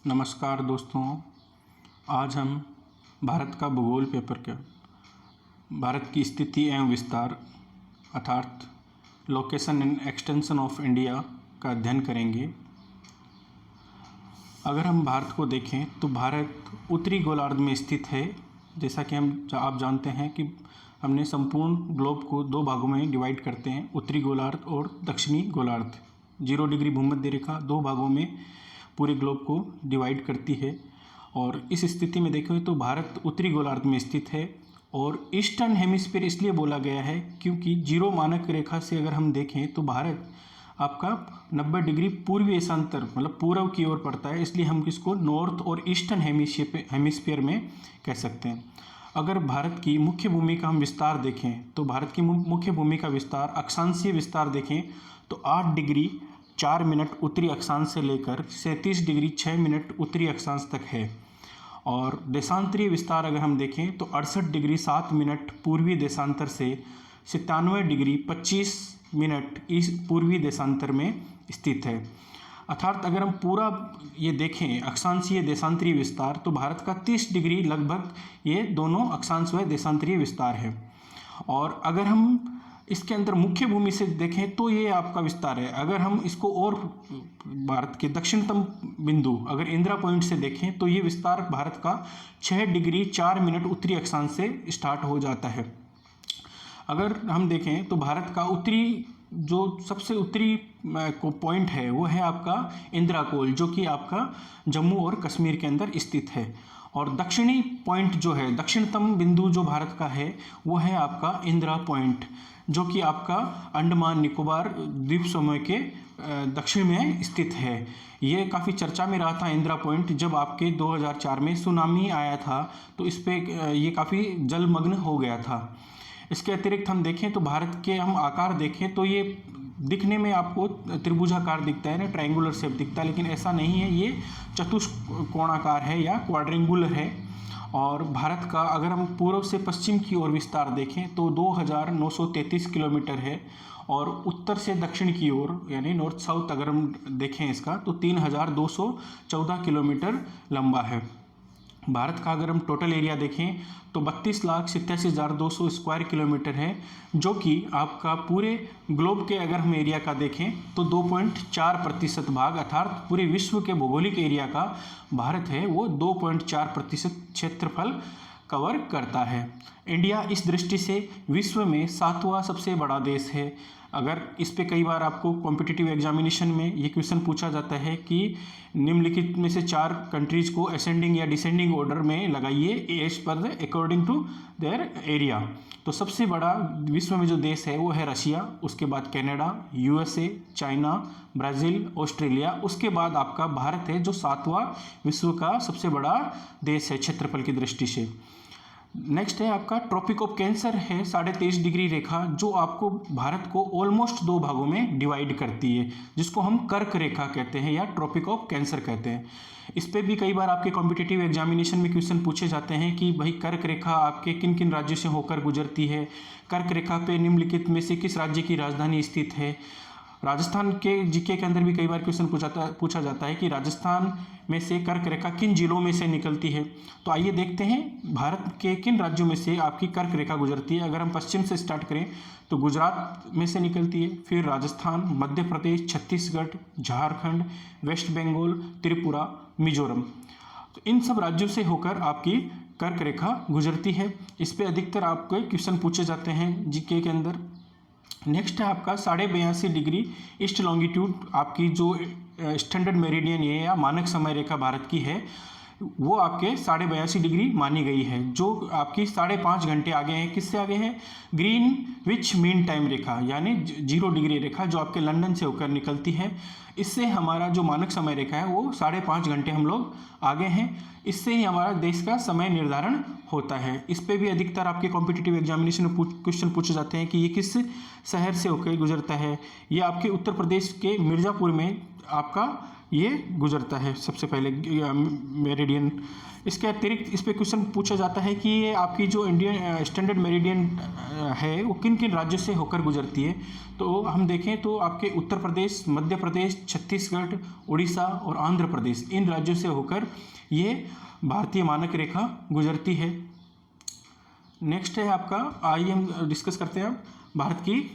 नमस्कार दोस्तों, आज हम भारत का भूगोल पेपर के भारत की स्थिति एवं विस्तार अर्थात location and extension of India का अध्ययन करेंगे। अगर हम भारत को देखें तो भारत उत्तरी गोलार्ध में स्थित है। जैसा कि आप जानते हैं कि हमने संपूर्ण ग्लोब को दो भागों में डिवाइड करते हैं, उत्तरी गोलार्ध और दक्षिणी गोलार्ध। 0 डिग्री भूमध्य रेखा दो भागों में पूरे ग्लोब को डिवाइड करती है। और इस स्थिति में देखें तो भारत उत्तरी गोलार्ध में स्थित है और ईस्टर्न हेमिस्फीयर इसलिए बोला गया है क्योंकि 0 मानक रेखा से अगर हम देखें तो भारत आपका 90 डिग्री पूर्वी देशांतर मतलब पूर्व की ओर पड़ता है, इसलिए हम इसको नॉर्थ और ईस्टर्न हेमिस्फीयर में कह सकते हैं। अगर भारत की मुख्य भूमि का हम विस्तार देखें तो भारत की मुख्य भूमि का विस्तार अक्षांशीय विस्तार देखें तो 8 डिग्री 4 मिनट उत्तरी अक्षांश से लेकर 37 डिग्री 6 मिनट उत्तरी अक्षांश तक है। और देशांतरीय विस्तार अगर हम देखें तो 68 डिग्री 7 मिनट पूर्वी देशांतर से 97 डिग्री 25 मिनट इस पूर्वी देशांतर में स्थित है। अर्थात अगर हम पूरा ये देखें अक्षांशीय देशांतरीय विस्तार तो भारत का 30 डिग्री लगभग ये दोनों अक्षांश व देशांतरीय विस्तार है। और अगर हम इसके अंदर मुख्य भूमि से देखें तो ये आपका विस्तार है। अगर हम इसको और भारत के दक्षिणतम बिंदु अगर इंदिरा पॉइंट से देखें तो ये विस्तार भारत का 6 डिग्री 4 मिनट उत्तरी अक्षांश से स्टार्ट हो जाता है। अगर हम देखें तो भारत का उत्तरी जो सबसे उत्तरी को पॉइंट है वो है आपका इंदिरा कोल, जो कि आपका जम्मू और कश्मीर के अंदर स्थित है। और दक्षिणी पॉइंट जो है दक्षिणतम बिंदु जो भारत का है वो है आपका इंदिरा पॉइंट, जो कि आपका अंडमान निकोबार द्वीप समूह के दक्षिण में स्थित है। ये काफ़ी चर्चा में रहा था इंदिरा पॉइंट जब आपके 2004 में सुनामी आया था तो इस पे ये काफ़ी जलमग्न हो गया था। इसके अतिरिक्त हम देखें तो भारत के हम आकार देखें तो ये दिखने में आपको त्रिभुजाकार दिखता है ना, ट्रायंगुलर शेप दिखता है, लेकिन ऐसा नहीं है, ये चतुष्कोणाकार है या क्वाड्रेंगुलर है। और भारत का अगर हम पूर्व से पश्चिम की ओर विस्तार देखें तो 2933 किलोमीटर है और उत्तर से दक्षिण की ओर यानी नॉर्थ साउथ अगर हम देखें इसका तो 3214 किलोमीटर लंबा है। भारत का अगर हम टोटल एरिया देखें तो 32,87,200 स्क्वायर किलोमीटर है, जो कि आपका पूरे ग्लोब के अगर हम एरिया का देखें तो 2.4% भाग अर्थात पूरे विश्व के भौगोलिक एरिया का भारत है वो 2.4% क्षेत्रफल कवर करता है। इंडिया इस दृष्टि से विश्व में 7वां सबसे बड़ा देश है। अगर इस पे कई बार आपको कॉम्पिटिटिव एग्जामिनेशन में ये क्वेश्चन पूछा जाता है कि निम्नलिखित में से 4 कंट्रीज को असेंडिंग या डिसेंडिंग ऑर्डर में लगाइए as per according to their area. तो सबसे बड़ा विश्व में जो देश है वो है रशिया, उसके बाद Canada, USA, China, Brazil, Australia, उसके बाद आपका भारत है जो 7वां विश्व का सबसे बड़ा देश है क्षेत्रफल की दृष्टि से। नेक्स्ट है आपका ट्रॉपिक ऑफ कैंसर है 23.5 डिग्री रेखा, जो आपको भारत को ऑलमोस्ट 2 भागों में डिवाइड करती है, जिसको हम कर्क रेखा कहते हैं या ट्रॉपिक ऑफ कैंसर कहते हैं। इस पे भी कई बार आपके कॉम्पिटिटिव एग्जामिनेशन में क्वेश्चन पूछे जाते हैं कि भाई कर्क रेखा आपके किन किन राज्यों से होकर गुजरती है, कर्क रेखा पे निम्नलिखित में से किस राज्य की राजधानी स्थित है। राजस्थान के जीके के अंदर भी कई बार क्वेश्चन पूछा जाता है कि राजस्थान में से कर्क रेखा किन जिलों में से निकलती है। तो आइए देखते हैं भारत के किन राज्यों में से आपकी कर्क रेखा गुजरती है। अगर हम पश्चिम से स्टार्ट करें तो गुजरात में से निकलती है, फिर राजस्थान, मध्य प्रदेश, छत्तीसगढ़, झारखंड, वेस्ट बंगाल, त्रिपुरा, मिजोरम। तो इन सब राज्यों से होकर आपकी कर्क रेखा गुजरती है। इस पर अधिकतर आपके क्वेश्चन पूछे जाते हैं जीके के अंदर। नेक्स्ट है आपका 82.5 डिग्री ईस्ट लॉन्गिट्यूड, आपकी जो स्टैंडर्ड मेरिडियन है या मानक समय रेखा भारत की है वो आपके 82.5 डिग्री मानी गई है, जो आपकी 5.5 घंटे आगे है। किससे आगे है? ग्रीनविच मीन टाइम रेखा यानी 0 डिग्री रेखा जो आपके लंदन से होकर निकलती है। इससे हमारा जो मानक समय रेखा है वो 5.5 घंटे हम लोग आगे हैं। इससे ही हमारा देश का समय निर्धारण होता है। इस पे भी अधिकतर आपके कॉम्पिटिटिव एग्जामिनेशन में क्वेश्चन पूछे जाते हैं कि ये किस शहर से होकर गुजरता है। ये आपके उत्तर प्रदेश के मिर्ज़ापुर में आपका ये गुजरता है सबसे पहले मेरिडियन। इसके अतिरिक्त इस पे क्वेश्चन पूछा जाता है कि ये आपकी जो इंडियन स्टैंडर्ड मेरिडियन है वो किन किन राज्यों से होकर गुजरती है। तो हम देखें तो आपके उत्तर प्रदेश, मध्य प्रदेश, छत्तीसगढ़, उड़ीसा और आंध्र प्रदेश, इन राज्यों से होकर ये भारतीय मानक रेखा गुजरती है। नेक्स्ट है आपका, आइए हम डिस्कस करते हैं भारत की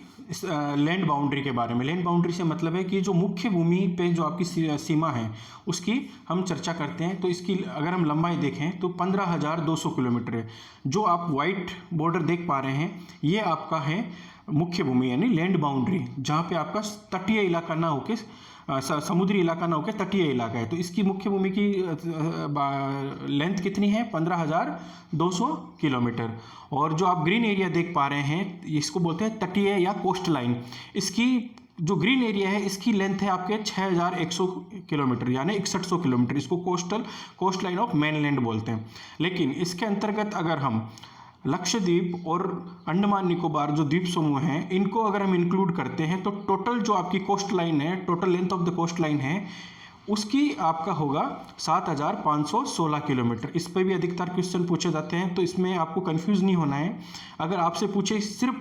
लैंड बाउंड्री के बारे में। लैंड बाउंड्री से मतलब है कि जो मुख्य भूमि पे जो आपकी सीमा है उसकी हम चर्चा करते हैं। तो इसकी अगर हम लंबाई देखें तो 15,200 किलोमीटर है। जो आप वाइट बॉर्डर देख पा रहे हैं ये आपका है मुख्य भूमि यानी लैंड बाउंड्री, जहाँ पे आपका तटीय इलाका ना होके समुद्री इलाका ना होकर तटीय इलाका है। तो इसकी मुख्य भूमि की लेंथ कितनी है? 15,200 किलोमीटर। और जो आप ग्रीन एरिया देख पा रहे हैं इसको बोलते हैं तटीय या कोस्ट लाइन। इसकी जो ग्रीन एरिया है इसकी लेंथ है आपके 6,100 किलोमीटर यानी 6100 किलोमीटर। इसको कोस्ट लाइन ऑफ मेनलैंड बोलते हैं। लेकिन इसके अंतर्गत अगर हम लक्षद्वीप और अंडमान निकोबार जो द्वीप समूह हैं इनको अगर हम इंक्लूड करते हैं तो टोटल जो आपकी कोस्ट लाइन है, total length of the coast line है उसकी आपका होगा 7,516 किलोमीटर। इस पर भी अधिकतर क्वेश्चन पूछे जाते हैं तो इसमें आपको कंफ्यूज नहीं होना है। अगर आपसे पूछे सिर्फ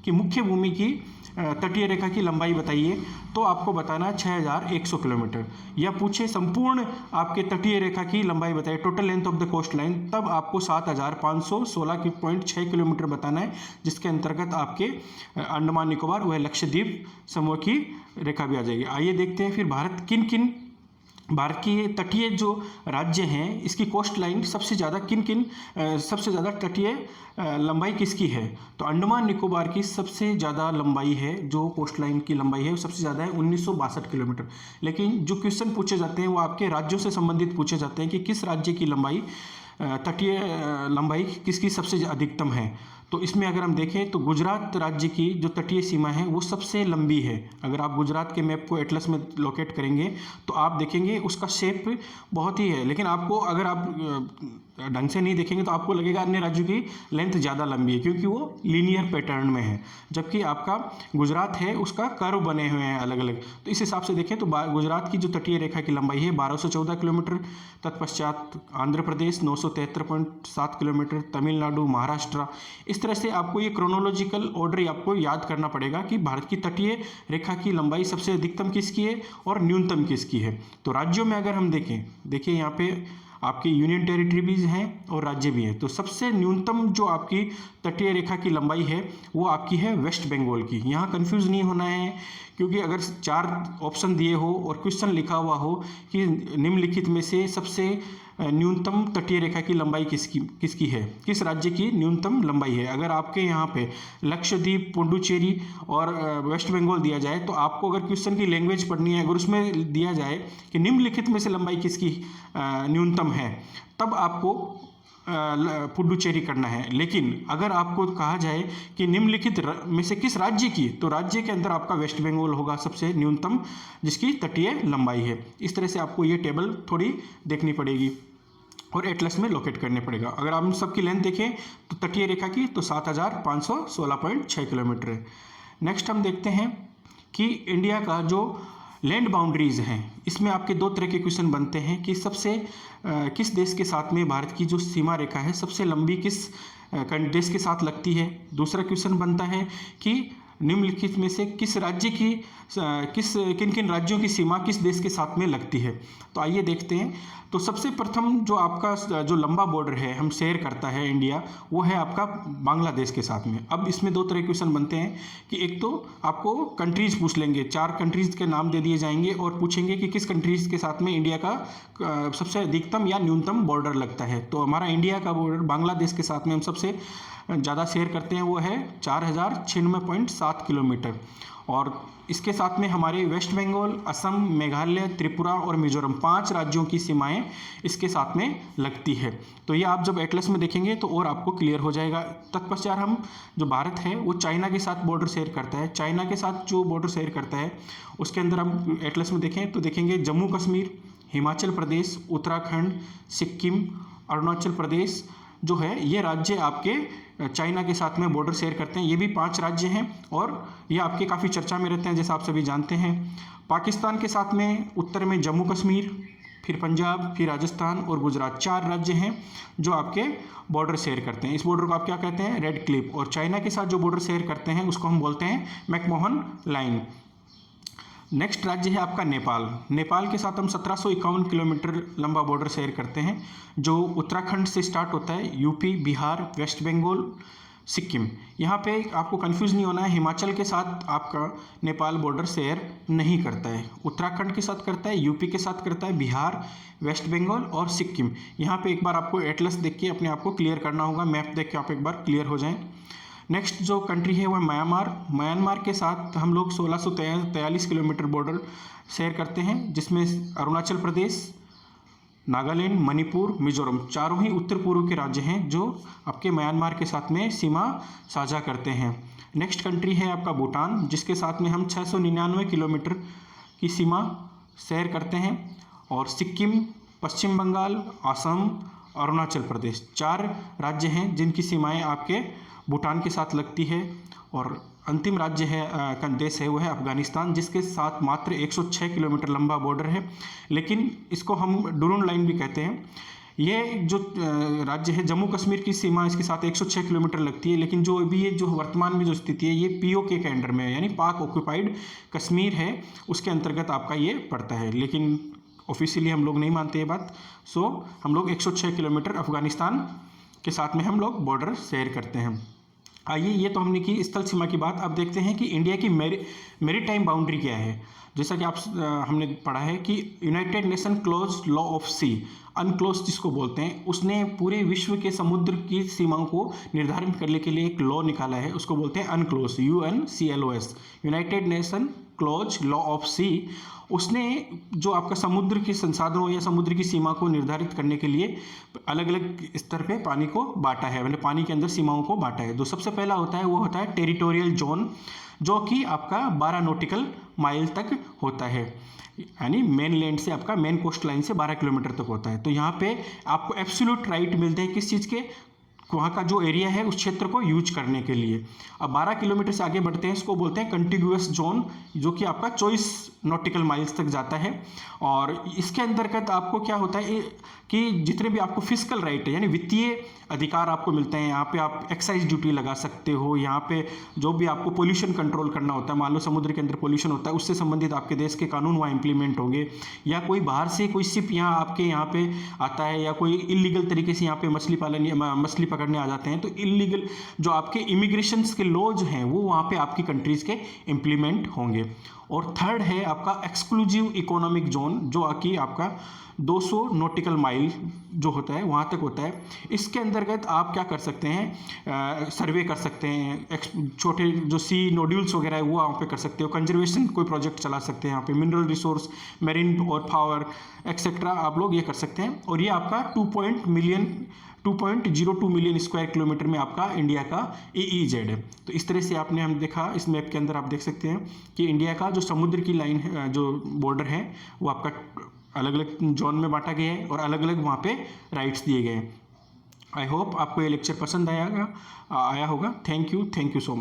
कि मुख्य भूमि की तटीय रेखा की लंबाई बताइए तो आपको बताना 6,100 किलोमीटर, या पूछे संपूर्ण आपके तटीय रेखा की लंबाई बताइए, total length of the coast line, तब आपको 7,516.6 किलोमीटर बताना है, जिसके अंतर्गत आपके अंडमान निकोबार वह लक्षद्वीप समूह की रेखा भी आ जाएगी। आइए देखते हैं फिर भारत किन भारत की तटीय जो राज्य हैं इसकी कोस्ट लाइन सबसे ज़्यादा सबसे ज़्यादा तटीय लंबाई किसकी है। तो अंडमान निकोबार की सबसे ज़्यादा लंबाई है, जो कोस्ट लाइन की लंबाई है वो सबसे ज़्यादा है 1962 किलोमीटर। लेकिन जो क्वेश्चन पूछे जाते हैं वो आपके राज्यों से संबंधित पूछे जाते हैं कि किस राज्य की लंबाई तटीय लंबाई किसकी सबसे अधिकतम है। तो इसमें अगर हम देखें तो गुजरात राज्य की जो तटीय सीमा है वो सबसे लंबी है। अगर आप गुजरात के मैप को एटलस में लोकेट करेंगे तो आप देखेंगे उसका शेप बहुत ही है, लेकिन आपको अगर आप ढंग से नहीं देखेंगे तो आपको लगेगा अन्य राज्यों की लेंथ ज़्यादा लंबी है क्योंकि वो लीनियर पैटर्न में है, जबकि आपका गुजरात है उसका कर्व बने हुए हैं अलग अलग। तो इस हिसाब से देखें तो गुजरात की जो तटीय रेखा की लंबाई है 1214 किलोमीटर। तत्पश्चात आंध्र प्रदेश 973.7 किलोमीटर, तमिलनाडु, महाराष्ट्र। इस तरह से आपको ये क्रोनोलॉजिकल ऑर्डर आपको याद करना पड़ेगा कि भारत की तटीय रेखा की लंबाई सबसे अधिकतम किसकी है और न्यूनतम किसकी है। तो राज्यों में अगर हम देखिए यहाँ पे आपकी यूनियन टेरिटरीज हैं और राज्य भी हैं। तो सबसे न्यूनतम जो आपकी तटीय रेखा की लंबाई है वो आपकी है वेस्ट बंगाल की। यहाँ कंफ्यूज नहीं होना है क्योंकि अगर 4 ऑप्शन दिए हो और क्वेश्चन लिखा हुआ हो कि निम्नलिखित में से सबसे न्यूनतम तटीय रेखा की लंबाई किसकी है, किस राज्य की न्यूनतम लंबाई है। अगर आपके यहाँ पे लक्षद्वीप, पुडुचेरी और वेस्ट बंगाल दिया जाए तो आपको अगर क्वेश्चन की लैंग्वेज पढ़नी है, अगर उसमें दिया जाए कि निम्नलिखित में से लंबाई किसकी न्यूनतम है, तब आपको पुडुचेरी करना है। लेकिन अगर आपको कहा जाए कि निम्नलिखित में से किस राज्य की, तो राज्य के अंदर आपका वेस्ट बंगाल होगा सबसे न्यूनतम जिसकी तटीय लंबाई है। इस तरह से आपको ये टेबल थोड़ी देखनी पड़ेगी और एटलस में लोकेट करने पड़ेगा। अगर आप सबकी लेंथ देखें तो तटीय रेखा की तो 7,516.6 किलोमीटर है। नेक्स्ट हम देखते हैं कि इंडिया का जो लैंड बाउंड्रीज हैं इसमें आपके 2 तरह के क्वेश्चन बनते हैं कि किस देश के साथ में भारत की जो सीमा रेखा है सबसे लंबी किस देश के साथ लगती है। दूसरा क्वेश्चन बनता है कि निम्नलिखित में से किस राज्य की किन राज्यों की सीमा किस देश के साथ में लगती है। तो आइए देखते हैं। तो सबसे प्रथम जो आपका जो लंबा बॉर्डर है हम शेयर करता है इंडिया, वो है आपका बांग्लादेश के साथ में। अब इसमें 2 तरह के क्वेश्चन बनते हैं कि एक तो आपको कंट्रीज पूछ लेंगे, 4 कंट्रीज के नाम दे दिए जाएंगे और पूछेंगे कि किस कंट्रीज के साथ में इंडिया का सबसे अधिकतम या न्यूनतम बॉर्डर लगता है। तो हमारा इंडिया का बॉर्डर बांग्लादेश के साथ में हम सबसे ज़्यादा शेयर करते हैं, वो है 4,096.7 किलोमीटर। और इसके साथ में हमारे वेस्ट बंगाल, असम, मेघालय, त्रिपुरा और मिजोरम 5 राज्यों की सीमाएं इसके साथ में लगती है। तो ये आप जब एटलस में देखेंगे तो और आपको क्लियर हो जाएगा। तत्पश्चात हम जो भारत है वो चाइना के साथ बॉर्डर शेयर करता है। चाइना के साथ जो बॉर्डर शेयर करता है उसके अंदर हम एटलस में देखें तो देखेंगे जम्मू कश्मीर, हिमाचल प्रदेश, उत्तराखंड, सिक्किम, अरुणाचल प्रदेश, जो है ये राज्य आपके चाइना के साथ में बॉर्डर शेयर करते हैं। ये भी 5 राज्य हैं और ये आपके काफ़ी चर्चा में रहते हैं, जैसा आप सभी जानते हैं। पाकिस्तान के साथ में उत्तर में जम्मू कश्मीर, फिर पंजाब, फिर राजस्थान और गुजरात, 4 राज्य हैं जो आपके बॉर्डर शेयर करते हैं। इस बॉर्डर को आप क्या कहते हैं? Red Cliff. और चाइना के साथ जो बॉर्डर शेयर करते हैं उसको हम बोलते हैं मैकमोहन लाइन। नेक्स्ट राज्य है आपका नेपाल। नेपाल के साथ हम 1751 किलोमीटर लंबा बॉर्डर शेयर करते हैं, जो उत्तराखंड से स्टार्ट होता है, यूपी, बिहार, वेस्ट बंगाल, सिक्किम। यहाँ पे आपको कंफ्यूज नहीं होना है, हिमाचल के साथ आपका नेपाल बॉर्डर शेयर नहीं करता है। उत्तराखंड के साथ करता है, यूपी के साथ करता है, बिहार, वेस्ट बंगाल और सिक्किम। यहाँ पे एक बार आपको एटलस देख के अपने आप को क्लियर करना होगा, मैप देख के आप एक बार क्लियर हो जाएं। नेक्स्ट जो कंट्री है वह म्यांमार के साथ हम लोग 1643 किलोमीटर बॉर्डर शेयर करते हैं, जिसमें अरुणाचल प्रदेश, नागालैंड, मणिपुर, मिजोरम, चारों ही उत्तर पूर्व के राज्य हैं जो आपके म्यांमार के साथ में सीमा साझा करते हैं। नेक्स्ट कंट्री है आपका भूटान, जिसके साथ में हम 699 किलोमीटर की सीमा शेयर करते हैं। और सिक्किम, पश्चिम बंगाल, असम, अरुणाचल प्रदेश, 4 राज्य हैं जिनकी सीमाएं आपके भूटान के साथ लगती है। और अंतिम राज्य है देश है वो है अफगानिस्तान, जिसके साथ मात्र 106 किलोमीटर लंबा बॉर्डर है, लेकिन इसको हम डुरून लाइन भी कहते हैं। ये जो राज्य है, जम्मू कश्मीर की सीमा इसके साथ 106 किलोमीटर लगती है, लेकिन जो अभी ये जो वर्तमान में जो स्थिति है ये POK के अंडर में है, यानी पाक ऑक्यूपाइड कश्मीर है, उसके अंतर्गत आपका ये पड़ता है। लेकिन ऑफिशियली हम लोग नहीं मानते ये बात। सो हम लोग 106 किलोमीटर अफगानिस्तान के साथ में हम लोग बॉर्डर शेयर करते हैं। आइए, ये तो हमने की स्थल सीमा की बात। अब देखते हैं कि इंडिया की मेरीटाइम बाउंड्री क्या है। जैसा कि हमने पढ़ा है कि united nation close law of sea, UNCLOS जिसको बोलते हैं, उसने पूरे विश्व के समुद्र की सीमाओं को निर्धारित करने के लिए एक लॉ निकाला है, उसको बोलते हैं unclose, UNCLOS, United nation close law of सी। उसने जो आपका समुद्र के संसाधनों या समुद्र की सीमा को निर्धारित करने के लिए अलग अलग स्तर पे पानी को बांटा है, मतलब पानी के अंदर सीमाओं को बांटा है। जो सबसे पहला होता है वो होता है टेरिटोरियल जोन, जो कि आपका 12 नॉटिकल माइल तक होता है, यानी मेन लैंड से आपका मेन कोस्ट लाइन से 12 किलोमीटर तक होता है। तो यहाँ पे आपको एब्सोल्यूट राइट मिलते हैं किस चीज़ के? वहाँ का जो एरिया है उस क्षेत्र को यूज करने के लिए। अब 12 किलोमीटर से आगे बढ़ते हैं, इसको बोलते हैं कंटिग्यूअस जोन, जो कि आपका 24 नॉटिकल माइल्स तक जाता है। और इसके अंतर्गत आपको क्या होता है कि जितने भी आपको फिजिकल राइट है, यानी वित्तीय अधिकार आपको मिलते हैं। यहाँ पे आप एक्साइज ड्यूटी लगा सकते हो, यहाँ पे जो भी आपको पोल्यूशन कंट्रोल करना होता है, मान लो समुद्र के अंदर पोल्यूशन होता है, उससे संबंधित आपके देश के कानून वहाँ इंप्लीमेंट होंगे। या कोई बाहर से कोई शिप यहाँ आपके यहाँ पे आता है, या कोई इलीगल तरीके से यहाँ पे मछली पकड़ने आ जाते हैं, तो इलीगल जो आपके इमिग्रेशन के लॉज हैं वो वहाँ पे आपकी कंट्रीज़ के इम्प्लीमेंट होंगे। और थर्ड है आपका एक्सक्लूसिव इकोनॉमिक जोन, जो कि आपका 200 नॉटिकल माइल जो होता है वहाँ तक होता है। इसके अंतर्गत आप क्या कर सकते हैं? सर्वे कर सकते हैं, छोटे जो सी नोड्यूल्स वगैरह है वो वहाँ पे कर सकते हो, कंजर्वेशन कोई प्रोजेक्ट चला सकते हैं यहाँ पे, मिनरल रिसोर्स, मेरीन और पावर एक्सेट्रा आप लोग ये कर सकते हैं। और ये आपका 2.02 मिलियन स्क्वायर किलोमीटर में आपका इंडिया का EEZ है। तो इस तरह से आपने हम देखा, इस मैप के अंदर आप देख सकते हैं कि इंडिया का जो समुद्र की लाइन है, जो बॉर्डर है, वो आपका अलग अलग जोन में बांटा गया है और अलग अलग वहाँ पे राइट्स दिए गए हैं। आई होप आपको ये लेक्चर पसंद आया होगा। Thank you so much.